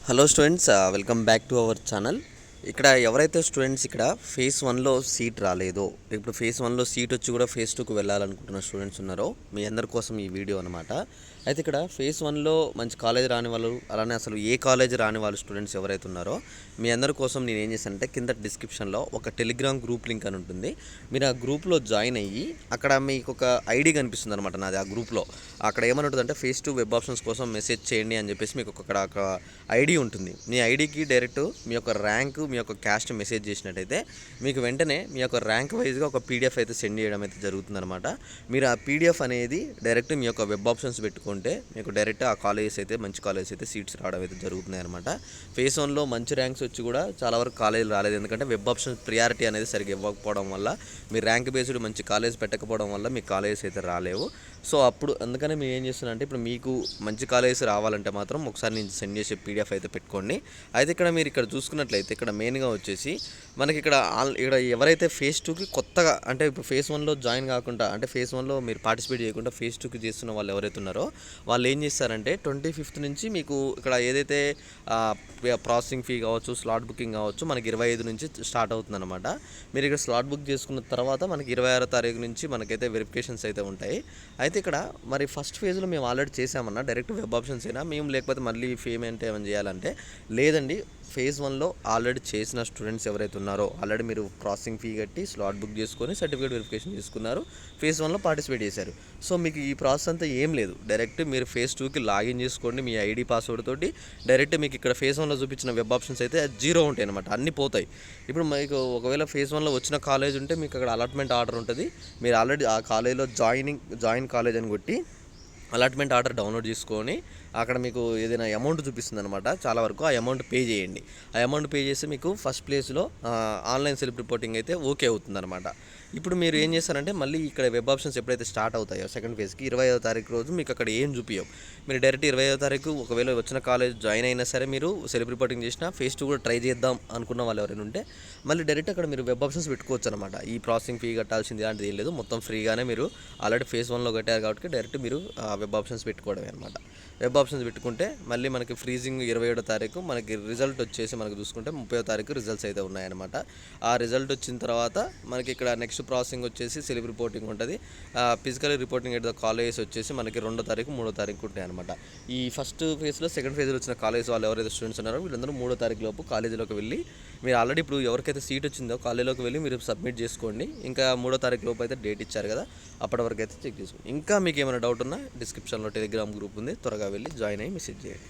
Hello students, welcome back to our channel. ఇక్కడ ఎవరైతే students ఇక్కడ ఫేజ్ 1లో సీట్ రాలేదో, ఇప్పుడు ఫేజ్ 1లో సీట్ వచ్చి కూడా ఫేజ్ 2కు వెళ్ళాలనుకుంటున్న స్టూడెంట్స్ ఉన్నారో మీ అందరి కోసం ఈ వీడియో అనమాట. అయితే ఇక్కడ ఫేజ్ 1లో మంచి కాలేజ్ రాని వాళ్ళు, అలానే అసలు ఏ కాలేజ్ రాని వాళ్ళు స్టూడెంట్స్ ఎవరైతే ఉన్నారో మీ అందరి కోసం నేను ఏం చేశానంటే కింద డిస్క్రిప్షన్లో ఒక టెలిగ్రామ్ గ్రూప్ లింక్ అని ఉంటుంది. మీరు ఆ గ్రూప్లో జాయిన్ అయ్యి అక్కడ మీకు ఒక ఐడి కనిపిస్తుంది అనమాట. నాది ఆ గ్రూప్లో అక్కడ ఏమని ఉంటుందంటే ఫేజ్ 2 వెబ్ ఆప్షన్స్ కోసం మెసేజ్ చేయండి అని చెప్పేసి మీకు అక్కడ ఒక ఐడి ఉంటుంది. మీ ఐడికి డైరెక్ట్ మీ యొక్క ర్యాంకు, మీ యొక్క క్యాస్ట్ మెసేజ్ చేసినట్టయితే మీకు వెంటనే మీ యొక్క ర్యాంక్ వైజ్గా ఒక పీడిఎఫ్ అయితే సెండ్ చేయడం అయితే జరుగుతుందన్నమాట. మీరు ఆ పీడిఎఫ్ అనేది డైరెక్ట్ మీ యొక్క వెబ్ ఆప్షన్స్ పెట్టుకుంటే మీకు డైరెక్ట్ ఆ కాలేజెస్ అయితే మంచి కాలేజెస్ అయితే సీట్స్ రావడం అయితే జరుగుతున్నాయి అనమాట. ఫేజ్ 1లో మంచి ర్యాంక్స్ వచ్చి కూడా చాలా వరకు కాలేజీలు రాలేదు. ఎందుకంటే వెబ్ ఆప్షన్స్ ప్రియారిటీ అనేది సరిగ్గా ఇవ్వకపోవడం వల్ల, మీ ర్యాంక్ బేస్డ్ మంచి కాలేజ్ పెట్టకపోవడం వల్ల మీ కాలేజెస్ అయితే రాలేవు. సో అప్పుడు అందుకనే మేము ఏం చేస్తున్నాం అంటే ఇప్పుడు మీకు మంచి కాలేజెస్ రావాలంటే మాత్రం ఒకసారి నేను సెండ్ చేసే పీడిఎఫ్ అయితే పెట్టుకోండి. అయితే ఇక్కడ మీరు ఇక్కడ చూసుకున్నట్లయితే ఇక్కడ మెయిన్గా వచ్చేసి మనకి ఇక్కడ ఎవరైతే ఫేజ్ 2కి కొత్తగా, అంటే ఇప్పుడు ఫేజ్ 1లో జాయిన్ కాకుండా, అంటే ఫేజ్ 1లో మీరు పార్టిసిపేట్ చేయకుండా ఫేజ్ 2కి చేస్తున్న వాళ్ళు ఎవరైతే ఉన్నారో వాళ్ళు ఏం చేస్తారంటే 25th నుంచి మీకు ఇక్కడ ఏదైతే ప్రాసెసింగ్ ఫీ కావచ్చు, స్లాట్ బుకింగ్ కావచ్చు, మనకి 25 నుంచి స్టార్ట్ అవుతుందన్నమాట. మీరు ఇక్కడ స్లాట్ బుక్ చేసుకున్న తర్వాత మనకి 26వ తారీఖు నుంచి మనకైతే వెరిఫికేషన్స్ అయితే ఉంటాయి. అయితే ఇక్కడ మరి ఫస్ట్ ఫేజ్లో మేము ఆల్రెడీ చేసామన్నా డైరెక్ట్ వెబ్ ఆప్షన్స్ అయినా మేము, లేకపోతే మళ్ళీ పేమెంట్ ఏమైనా చేయాలంటే లేదండి. ఫేజ్ 1లో ఆల్రెడీ చేసిన స్టూడెంట్స్ ఎవరైతే ఉన్నారో ఆల్రెడీ మీరు ప్రాసెసింగ్ ఫీ కట్టి స్లాట్ బుక్ చేసుకొని సర్టిఫికేట్ వెరిఫికేషన్ చేసుకున్నారు, ఫేజ్ 1లో పార్టిసిపేట్ చేశారు. సో మీకు ఈ ప్రాసెస్ అంతా ఏం లేదు. డైరెక్ట్ మీరు ఫేజ్ 2కి లాగిన్ చేసుకోండి మీ ఐడి పాస్వర్డ్ తోటి. డైరెక్ట్ మీకు ఇక్కడ ఫేజ్ 1లో చూపించిన వెబ్ ఆప్షన్స్ అయితే జీరో ఉంటాయి అనమాట, అన్నీ పోతాయి. ఇప్పుడు మీకు ఒకవేళ ఫేజ్ 1లో వచ్చిన కాలేజ్ ఉంటే మీకు అక్కడ అలాట్మెంట్ ఆర్డర్ ఉంటుంది. మీరు ఆల్రెడీ ఆ కాలేజ్లో జాయిన్ కాలేజ్ అని కొట్టి అలాట్మెంట్ ఆర్డర్ డౌన్లోడ్ చేసుకొని అక్కడ మీకు ఏదైనా అమౌంట్ చూపిస్తుంది అనమాట. చాలా వరకు ఆ అమౌంట్ పే చేయండి. ఆ అమౌంట్ పే చేస్తే మీకు ఫస్ట్ ప్లేస్లో ఆన్లైన్ సెల్ఫ్ రిపోర్టింగ్ అయితే ఓకే అవుతుందన్నమాట. ఇప్పుడు మీరు ఏం చేస్తారంటే మళ్ళీ ఇక్కడ వెబ్ ఆప్షన్స్ ఎప్పుడైతే స్టార్ట్ అవుతాయో సెకండ్ ఫేజ్కి 25వ తారీఖు రోజు మీకు అక్కడ ఏం చూపించవు. మీరు డైరెక్ట్ 25వ తారీఖు ఒకవేళ వచ్చిన కాలేజ్ జాయిన్ అయినా సరే మీరు సెల్ఫ్ రిపోర్టింగ్ చేసినా ఫేజ్ 2 కూడా ట్రై చేద్దాం అనుకున్న వాళ్ళు ఎవరైనా ఉంటే మళ్ళీ డైరెక్ట్ అక్కడ మీరు వెబ్ ఆప్షన్స్ పెట్టుకోవచ్చు అనమాట. ఈ ప్రాసెసింగ్ ఫీ కట్టాల్సింది అలాంటిది ఏం లేదు, మొత్తం ఫ్రీగానే మీరు ఆల్రెడీ ఫేజ్ 1లో కట్టారు కాబట్టి డైరెక్ట్ మీరు వెబ్ ఆప్షన్స్ పెట్టుకోవడమే అనమాట. వెబ్ ఆప్షన్స్ పెట్టుకుంటే మళ్ళీ మనకి ఫ్రీజింగ్ 27వ తారీఖు, మనకి రిజల్ట్ వచ్చేసి మనకు చూసుకుంటే 30వ తారీఖు రిజల్ట్స్ అయితే ఉన్నాయన్నమాట. ఆ రిజల్ట్ వచ్చిన తర్వాత మనకి ఇక్కడ నెక్స్ట్ ప్రాసెసింగ్ వచ్చేసి సెల్ఫ్ రిపోర్టింగ్ ఉంటుంది. Physical reporting at the colleges వచ్చేసి మనకి 2వ తారీఖు 3వ తారీఖు ఉంటాయి అనమాట. ఈ ఫస్ట్ ఫేజ్లో సెకండ్ ఫేజ్లో వచ్చిన కాలేజ్ వాళ్ళు ఎవరైతే స్టూడెంట్స్ ఉన్నారో వీళ్ళందరూ 3వ తారీఖు లోపు కాలేజీలోకి వెళ్ళి మీరు ఆల్రెడీ ఇప్పుడు ఎవరికైతే సీట్ వచ్చిందో కాలేజీలోకి వెళ్ళి మీరు సబ్మిట్ చేసుకోండి. ఇంకా 3వ తారీఖు లోపు అయితే డేట్ ఇచ్చారు కదా, అప్పటి వరకు అయితే చెక్ చేసుకోండి. ఇంకా మీకు ఏమైనా డౌట్ ఉన్నా డిస్క్రిప్షన్లో టెలిగ్రామ్ గ్రూప్ ఉంది, త్వరగా వెళ్ళి జాయిన్ అయ్యి మెసేజ్ చేయండి.